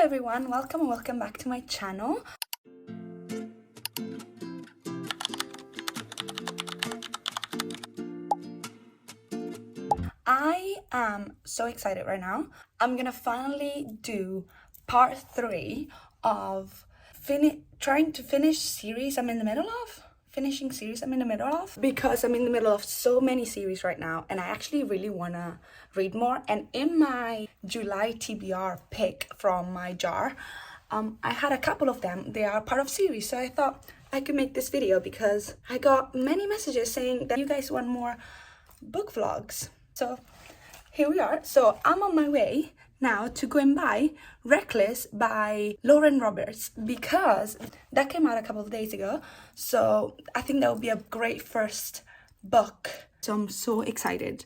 everyone, welcome and welcome back to my channel. I am so excited right now. I'm gonna finally do part 3 of trying to finish series I'm in the middle of. Finishing series I'm in the middle of, because I'm in the middle of so many series right now and I actually really wanna read more. And in my July TBR pick from my jar, I had a couple of them. They are part of series, so I thought I could make this video because I got many messages saying that you guys want more book vlogs. So here we are. So I'm on my way now to go and buy Reckless by Lauren Roberts, because that came out a couple of days ago. So I think that would be a great first book. So I'm so excited.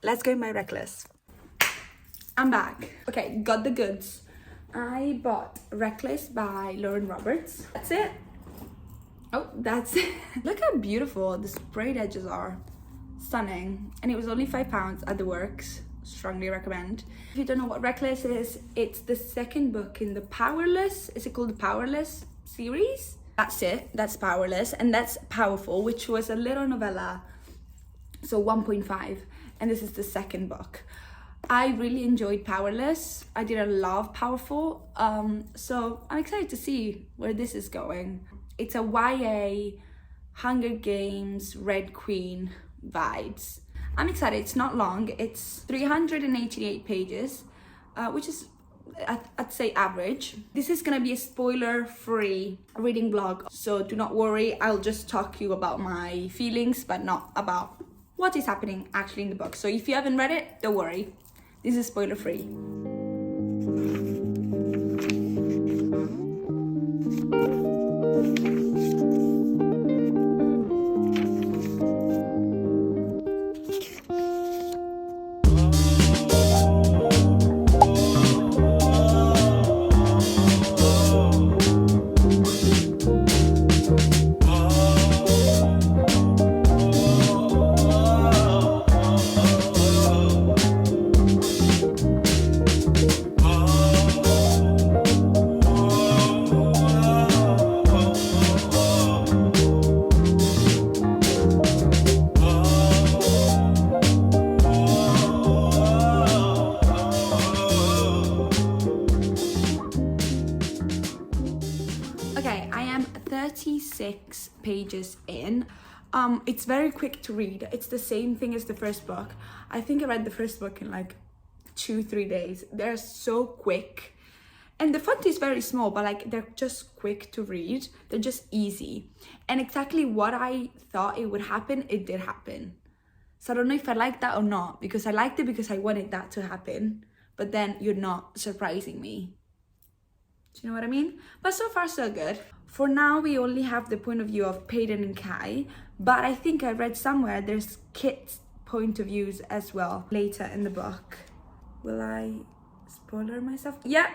Let's go and buy Reckless. I'm back. Okay, got the goods. I bought Reckless by Lauren Roberts. That's it. Oh, that's it. Look how beautiful the sprayed edges are. Stunning. And it was only £5 at the works. Strongly recommend. If you don't know what Reckless is, it's the second book in the Powerless. Is it called the Powerless series? That's it. That's Powerless. And that's Powerful, which was a little novella. So 1.5. And this is the second book. I really enjoyed Powerless. I didn't love Powerful. So I'm excited to see where this is going. It's a YA Hunger Games Red Queen vibes. I'm excited. It's not long. It's 388 pages, which is, I'd say, average. This is gonna be a spoiler-free reading vlog, so do not worry. I'll just talk to you about my feelings, but not about what is happening actually in the book. So if you haven't read it, don't worry. This is spoiler-free. Okay, I am 36 pages in. It's very quick to read. It's the same thing as the first book. I think I read the first book in like 2-3 days. They're so quick. And the font is very small, but like they're just quick to read. They're just easy. And exactly what I thought it would happen, it did happen. So I don't know if I like that or not, because I liked it because I wanted that to happen. But then you're not surprising me. Do you know what I mean? But so far so good. For now we only have the point of view of Peyton and Kai, but I think I read somewhere there's Kit's point of views as well later in the book. Will I spoiler myself? Yeah,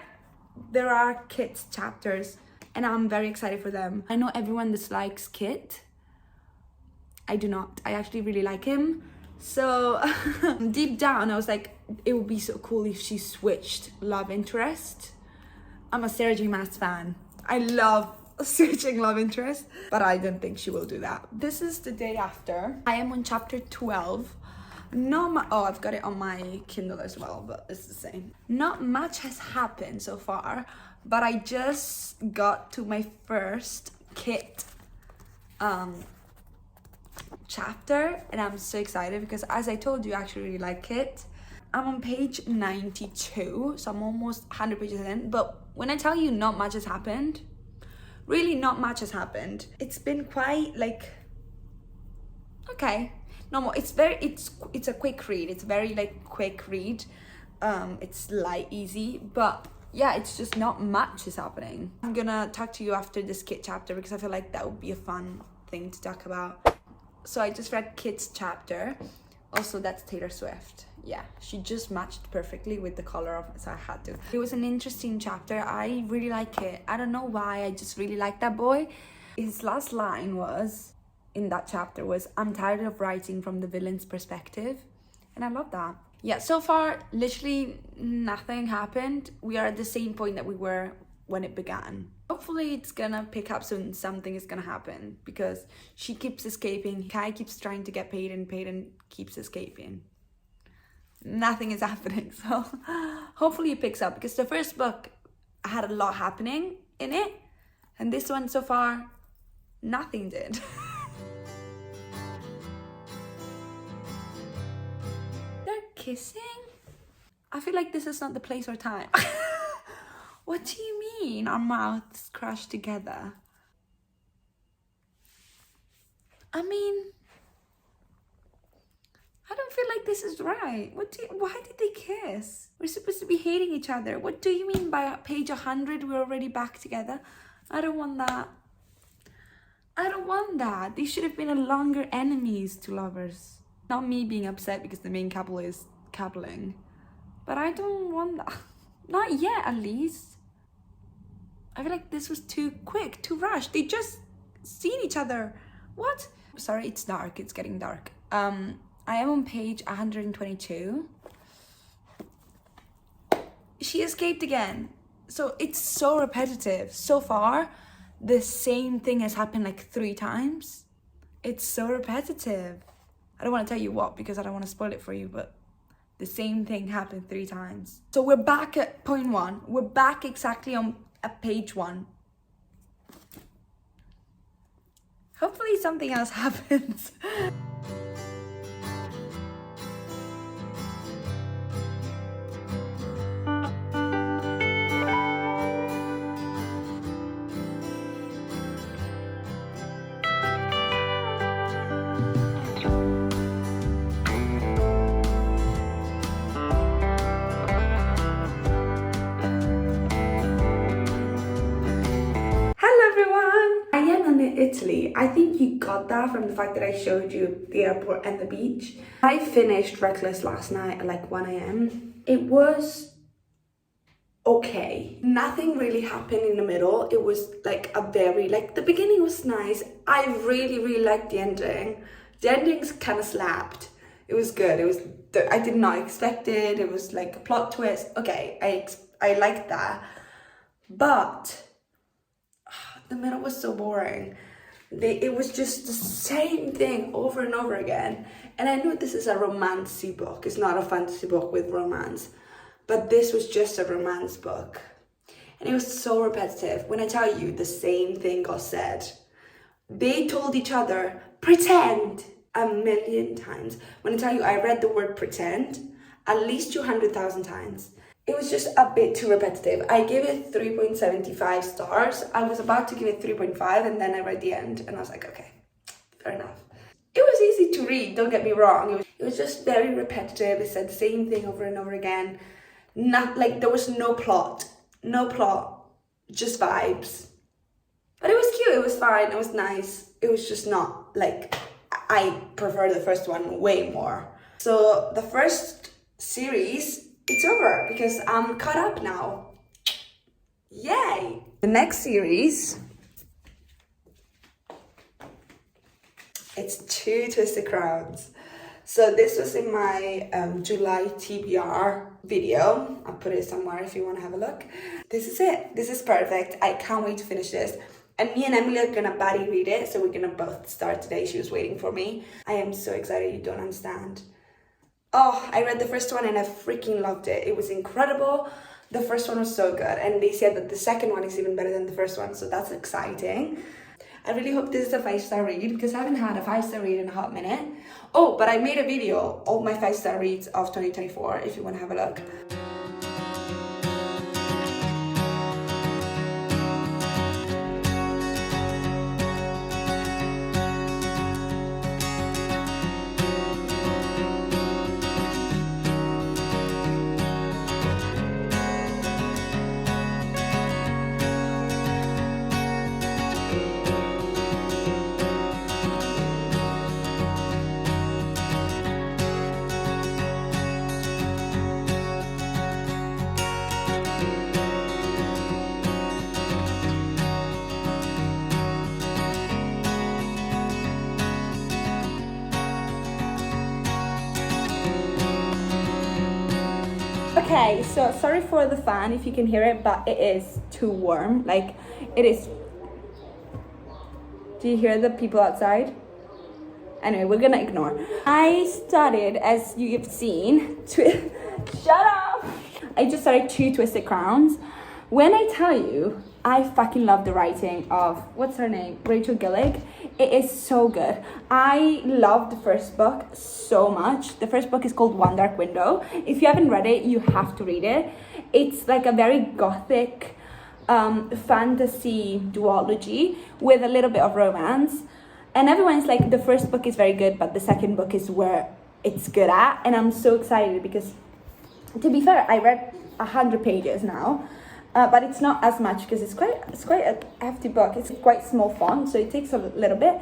there are Kit's chapters and I'm very excited for them. I know everyone dislikes Kit. I do not. I actually really like him. So deep down I was like, it would be so cool if she switched love interest. I'm a Sarah J. Maas fan. I love switching love interest, but I don't think she will do that. This is the day after. I am on chapter 12. Oh, I've got it on my Kindle as well, but it's the same. Not much has happened so far, but I just got to my first Kit chapter, and I'm so excited because, as I told you, I actually really like Kit. I'm on page 92, so I'm almost 100 pages in, but when I tell you not much has happened, really not much has happened. It's been quite like, okay, no more. It's a quick read. It's very like quick read. It's light, easy, but yeah, it's just not much is happening. I'm gonna talk to you after this Kit chapter because I feel like that would be a fun thing to talk about. So I just read Kit's chapter. Also, that's Taylor Swift. Yeah, she just matched perfectly with the color of it, so I had to. It was an interesting chapter. I really like it. I don't know why, I just really like that boy. His last line was, in that chapter, was, "I'm tired of writing from the villain's perspective." And I love that. yeah, so far literally nothing happened. We are at the same point that we were when it began. Hopefully it's gonna pick up soon. Something is gonna happen because she keeps escaping. Kai keeps trying to get Peyton keeps escaping. Nothing is happening, so hopefully it picks up, because the first book had a lot happening in it, and this one so far nothing did. They're kissing? I feel like this is not the place or time. What do you mean our mouths crush together? I mean, I don't feel like this is right. Why did they kiss? We're supposed to be hating each other. What do you mean by page 100 we're already back together? I don't want that. I don't want that. They should have been a longer enemies to lovers. Not me being upset because the main couple is coupling. But I don't want that. Not yet, at least. I feel like this was too quick, too rushed. They just seen each other. What? Sorry, it's dark. It's getting dark. I am on page 122. She escaped again. So it's so repetitive. So far, the same thing has happened like 3 times. It's so repetitive. I don't want to tell you what because I don't want to spoil it for you, but the same thing happened 3 times. So we're back at point 1. We're back exactly on at page 1. Hopefully something else happens. Italy. I think you got that from the fact that I showed you the airport and the beach. I finished Reckless last night at like 1 a.m. It was okay. Nothing really happened in the middle. It was like the beginning was nice. I really liked the ending. The endings kind of slapped. It was good. I did not expect it. It was like a plot twist. Okay, I liked that. But the middle was so boring. It was just the same thing over and over again. And I know this is a romancy book. It's not a fantasy book with romance. But this was just a romance book. And it was so repetitive. When I tell you the same thing got said. They told each other, pretend, a million times. When I tell you I read the word pretend at least 200,000 times. It was just a bit too repetitive. I gave it 3.75 stars. I was about to give it 3.5 and then I read the end and I was like, okay, fair enough. It was easy to read, don't get me wrong. It was just very repetitive. It said the same thing over and over again. Not like there was no plot, just vibes. But it was cute, it was fine, it was nice. It was just not like, I prefer the first one way more. So the first series, it's over because I'm caught up now. Yay! The next series, it's 2 Twisted Crowns. So this was in my July TBR video. I'll put it somewhere if you want to have a look. This is it. This is perfect. I can't wait to finish this. And me and Emily are gonna buddy read it, so we're gonna both start today. She was waiting for me. I am so excited, you don't understand. Oh, I read the first one and I freaking loved it. It was incredible. The first one was so good. And they said that the second one is even better than the first one. So that's exciting. I really hope this is a 5-star read because I haven't had a 5-star read in a hot minute. Oh, but I made a video of my 5-star reads of 2024 if you want to have a look. Okay, so sorry for the fan if you can hear it, but it is too warm. Like, it is. Do you hear the people outside? Anyway, we're gonna ignore. I started, as you've seen, shut up! I just started 2 Twisted Crowns. When I tell you, I fucking love the writing of, what's her name? Rachel Gillig. It is so good. I love the first book so much. The first book is called One Dark Window. If you haven't read it, you have to read it. It's like a very gothic fantasy duology with a little bit of romance. And everyone's like, the first book is very good, but the second book is where it's good at. And I'm so excited because, to be fair, I read 100 pages now. But it's not as much because it's quite a hefty book. It's quite small font, so it takes a little bit.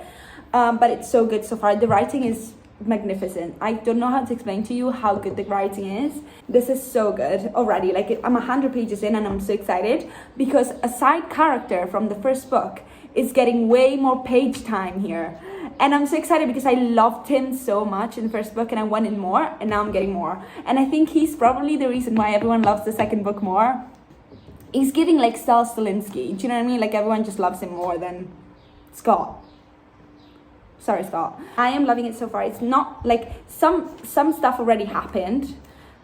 But it's so good so far. The writing is magnificent. I don't know how to explain to you how good the writing is. This is so good already. Like, I'm 100 pages in and I'm so excited because a side character from the first book is getting way more page time here. And I'm so excited because I loved him so much in the first book and I wanted more, and now I'm getting more. And I think he's probably the reason why everyone loves the second book more. He's giving like Stal Stalinsky, do you know what I mean? Like, everyone just loves him more than Scott. Sorry, Scott. I am loving it so far. It's not like some stuff already happened,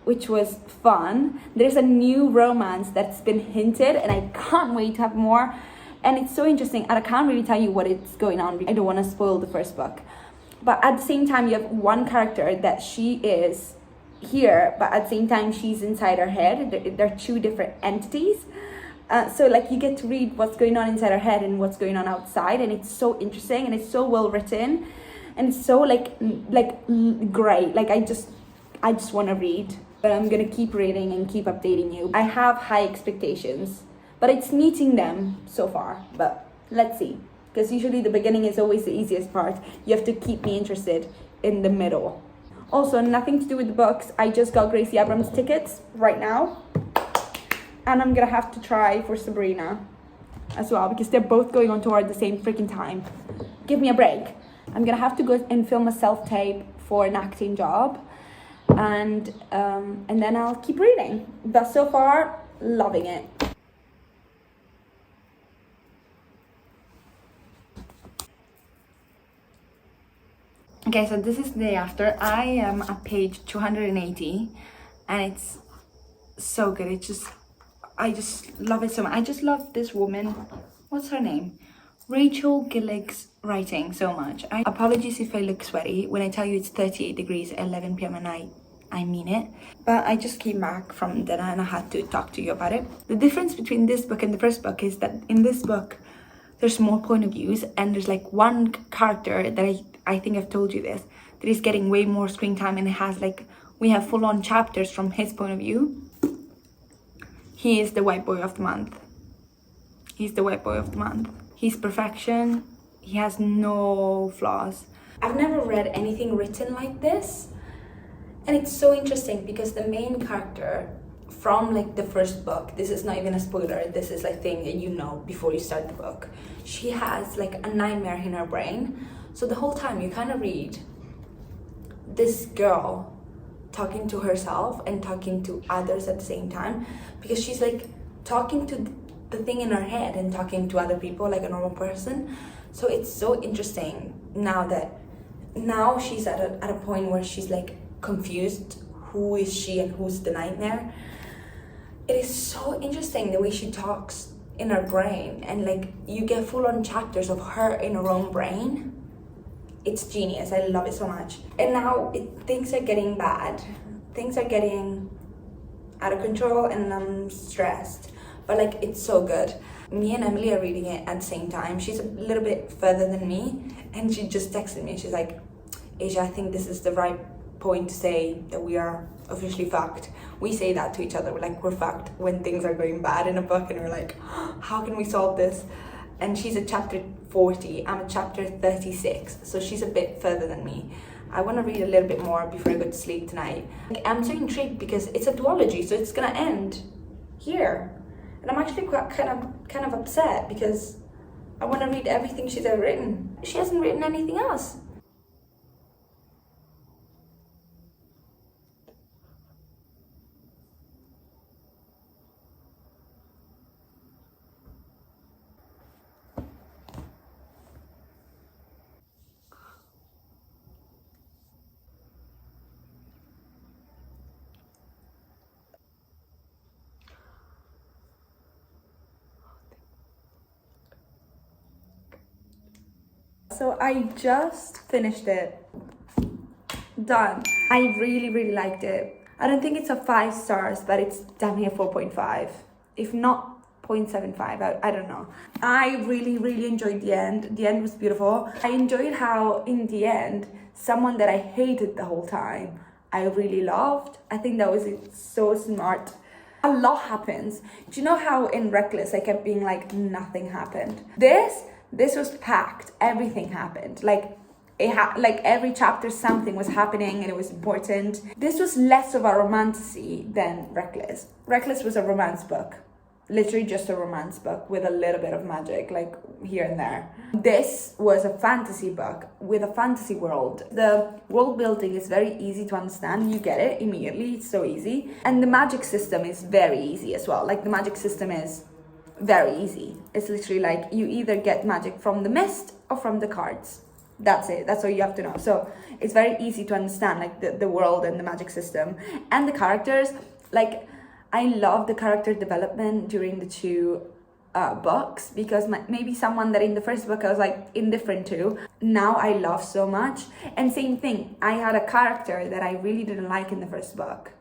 which was fun. There's a new romance that's been hinted and I can't wait to have more. And it's so interesting. And I can't really tell you what it's going on. I don't want to spoil the first book. But at the same time, you have one character that she is here, but at the same time she's inside her head. They're 2 different entities. So like, you get to read what's going on inside her head and what's going on outside, and it's so interesting and it's so well written and it's so like great. Like, I just want to read, but I'm gonna keep reading and keep updating you. I have high expectations, but it's meeting them so far. But let's see, because usually the beginning is always the easiest part. You have to keep me interested in the middle. Also, nothing to do with the books. I just got Gracie Abrams tickets right now. And I'm gonna have to try for Sabrina as well, because they're both going on tour at the same freaking time. Give me a break. I'm gonna have to go and film a self-tape for an acting job. And then I'll keep reading. But so far, loving it. Okay, so this is the day after. I am at page 280 and it's so good. I just love it so much. I just love this woman. What's her name? Rachel Gillig's writing so much. Apologies if I look sweaty. When I tell you it's 38 degrees at 11 p.m. at night, I mean it. But I just came back from dinner and I had to talk to you about it. The difference between this book and the first book is that in this book, there's more point of views, and there's like one character that I think I've told you this, that is getting way more screen time, and it has like, we have full-on chapters from his point of view. He is the white boy of the month. He's the white boy of the month. He's perfection. He has no flaws. I've never read anything written like this. And it's so interesting because the main character from like the first book, this is not even a spoiler, this is like thing that you know before you start the book. She has like a nightmare in her brain. So the whole time you kind of read this girl talking to herself and talking to others at the same time, because she's like talking to the thing in her head and talking to other people like a normal person. So it's so interesting now she's at a point where she's like confused, who is she and who's the nightmare. It is so interesting the way she talks in her brain, and like you get full-on chapters of her in her own brain. It's genius. I love it so much. And now things are getting bad. Things are getting out of control and I'm stressed. But like, it's so good. Me and Emily are reading it at the same time. She's a little bit further than me, and she just texted me. She's like, Asia, I think this is the right point to say that we are officially fucked. We say that to each other. We're like, we're fucked when things are going bad in a book, and we're like, how can we solve this? And she's at chapter 40, I'm at chapter 36, so she's a bit further than me. I want to read a little bit more before I go to sleep tonight. I'm so intrigued because it's a duology, so it's gonna end here. And I'm actually quite kind of upset because I want to read everything she's ever written. She hasn't written anything else. So I just finished it. Done. I really liked it. I don't think it's a 5 stars, but it's definitely a 4.5. If not 0.75, I don't know. I really enjoyed the end. The end was beautiful. I enjoyed how in the end, someone that I hated the whole time, I really loved. I think that was so smart. A lot happens. Do you know how in Reckless I kept being like nothing happened? This was packed. Everything happened. Like every chapter something was happening and it was important. This was less of a romantasy than Reckless. Reckless was a romance book. Literally just a romance book with a little bit of magic, like here and there. This was a fantasy book with a fantasy world. The world building is very easy to understand. You get it immediately. It's so easy. And the magic system is very easy as well. Like the magic system is very easy. It's literally like you either get magic from the mist or from the cards. That's it. That's all you have to know. So it's very easy to understand like the world and the magic system and the characters. Like I love the character development during the 2 books, because maybe someone that in the first book I was like indifferent to, now I love so much. And same thing, I had a character that I really didn't like in the first book,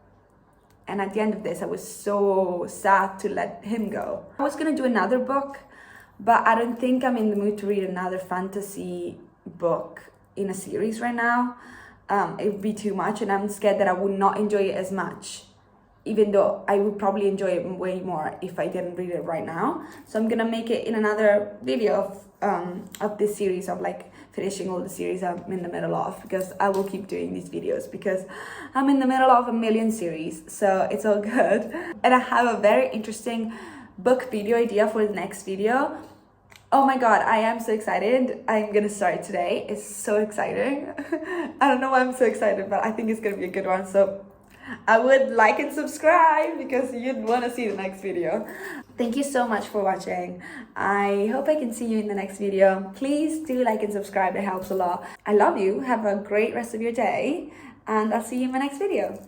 and at the end of this I was so sad to let him go. I was gonna do another book, but I don't think I'm in the mood to read another fantasy book in a series right now. It would be too much, and I'm scared that I would not enjoy it as much, even though I would probably enjoy it way more if I didn't read it right now. So I'm gonna make it in another video of this series, of like finishing all the series I'm in the middle of, because I will keep doing these videos because I'm in the middle of a million series, so it's all good. And I have a very interesting book video idea for the next video. Oh my god, I am so excited. I'm gonna start today. It's so exciting. I don't know why I'm so excited, but I think it's gonna be a good one. So I would like and subscribe because you'd want to see the next video. Thank you so much for watching. I hope I can see you in the next video. Please do like and subscribe. It helps a lot. I love you. Have a great rest of your day, and I'll see you in my next video.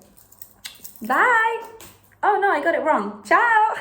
Bye. Oh no, I got it wrong. Ciao.